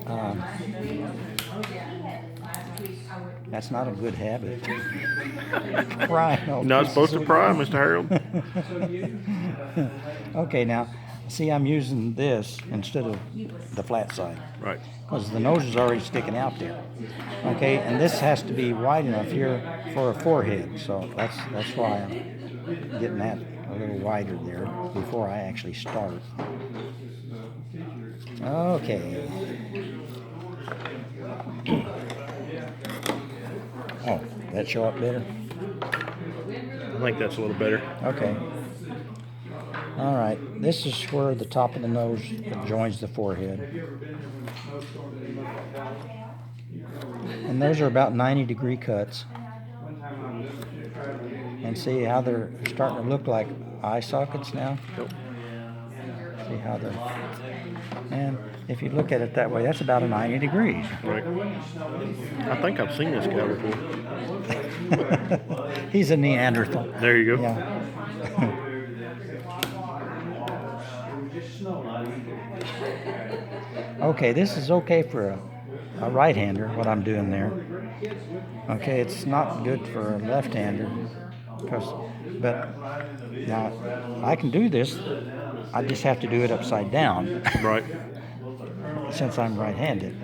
Um, that's not a good habit. Crying all Not pieces supposed to of- pry, Mr. Harold. Okay, now, see, I'm using this instead of the flat side. Right. Because the nose is already sticking out there. Okay, and this has to be wide enough here for a forehead, so that's why I'm getting that a little wider there before I actually start. Okay. Oh, that show up better? I think that's a little better. Okay. All right, this is where the top of the nose joins the forehead. And those are about 90-degree cuts. And see how they're starting to look like eye sockets now? Yep. See how they're... And if you look at it that way, that's about a 90 degrees. Right. I think I've seen this guy before. He's a Neanderthal. There you go. Yeah. Okay, this is okay for a right-hander, what I'm doing there. Okay, it's not good for a left-hander, but now I can do this. I just have to do it upside down. Right. Since I'm right-handed.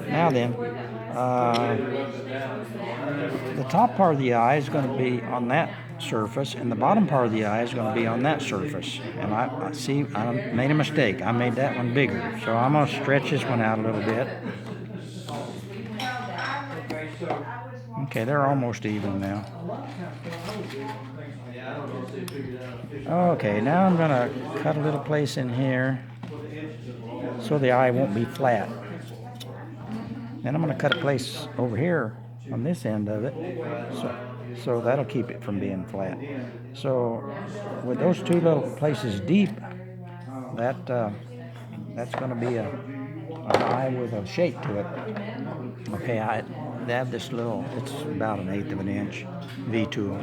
Now then, the top part of the eye is going to be on that surface, and the bottom part of the eye is going to be on that surface. And I see, I made a mistake. I made that one bigger. So I'm going to stretch this one out a little bit. Okay, they're almost even now. Okay, now I'm going to cut a little place in here so the eye won't be flat. Then I'm going to cut a place over here on this end of it, so that'll keep it from being flat. So with those two little places deep, that's going to be an eye with a shape to it. Okay, I have this little, it's about 1/8 of an inch V-tool.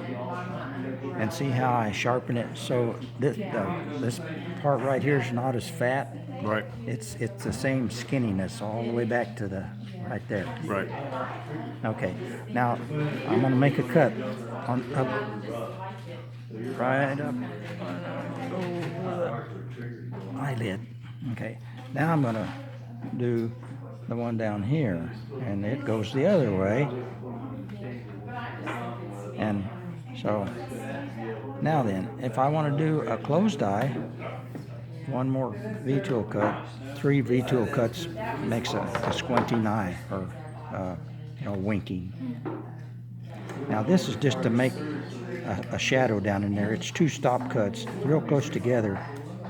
And see how I sharpen it so this part right here is not as fat. Right. It's the same skinniness all the way back to the right there. Right. Okay. Now I'm gonna make a cut on up, right up over the eyelid. Okay. Now I'm gonna do the one down here, and it goes the other way. And so now then, if I want to do a closed eye, one more V-tool cut, 3 V-tool cuts makes a squinting eye, or winking. Now this is just to make a shadow down in there. It's 2 stop cuts, real close together.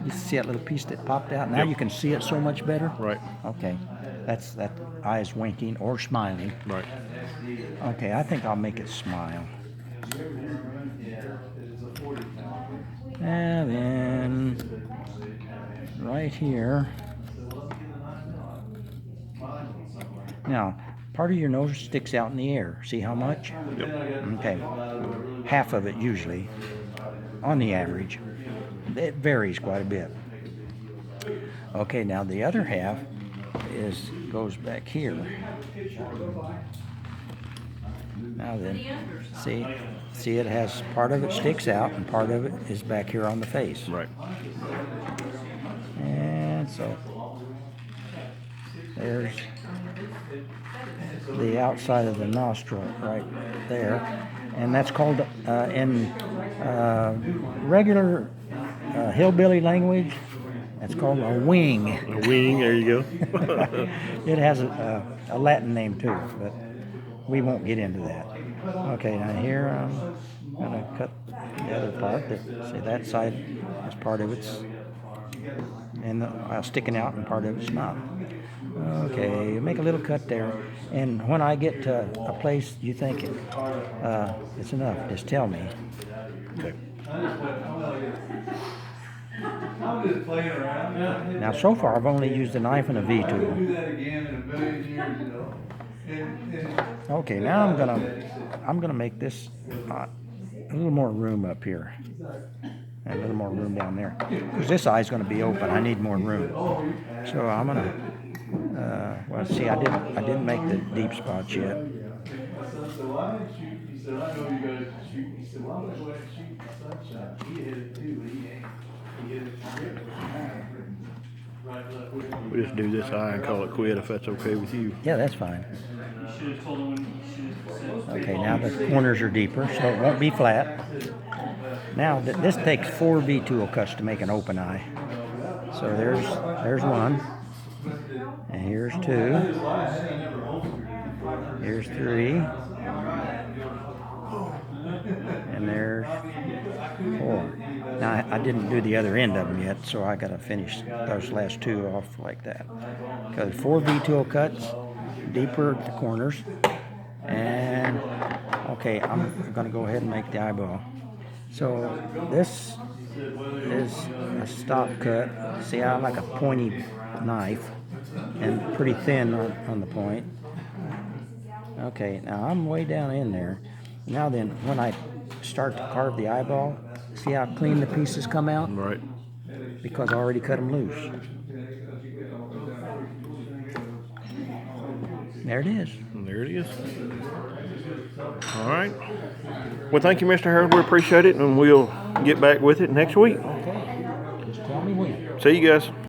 You see that little piece that popped out? Now you can see it so much better? Right. Okay, that eye is winking or smiling. Right. Okay, I think I'll make it smile. And then right here. Now, part of your nose sticks out in the air. See how much? Yep. Okay. Half of it usually, on the average. It varies quite a bit. Okay, now the other half goes back here. Now then, see it has part of it sticks out and part of it is back here on the face. Right. And so there's the outside of the nostril right there, and that's called in regular hillbilly language, that's called a wing. A wing, there you go. It has a Latin name too, but we won't get into that. Okay, now here I'm going to cut the other part. See, that side is part of it's sticking out and part of it's not. Okay, make a little cut there. And when I get to a place you think it's enough, just tell me. Okay. Now, so far, I've only used a knife and a V-tool. Okay, now I'm gonna make this a little more room up here, and a little more room down there, because this eye's gonna be open. I need more room, so I'm gonna Well, see, I didn't make the deep spots yet. My son said, "Why didn't you?" He said, "I know you guys can shoot." He said, "Why don't you go ahead and shoot the sunshine?" He hit it too, but he ain't. He hit it right left with We just do this eye and call it quit if that's okay with you. Yeah, that's fine. You should have told him when you should have said. Okay, now the corners are deeper, so it won't be flat. Now, this takes 4 V-tool cuts to make an open eye. So there's one, and here's 2, here's 3, and there's 4. Now, I didn't do the other end of them yet, so I got to finish those last 2 off like that. Because 4 V-tool cuts, deeper at the corners, and okay, I'm going to go ahead and make the eyeball. So this is a stop cut. See, I like a pointy knife and pretty thin on the point. Okay, now I'm way down in there. Now then, when I start to carve the eyeball, see how clean the pieces come out? Right. Because I already cut them loose. There it is. And there it is. All right. Well, thank you, Mr. Harold. We appreciate it, and we'll get back with it next week. Okay, just tell me when. See you guys.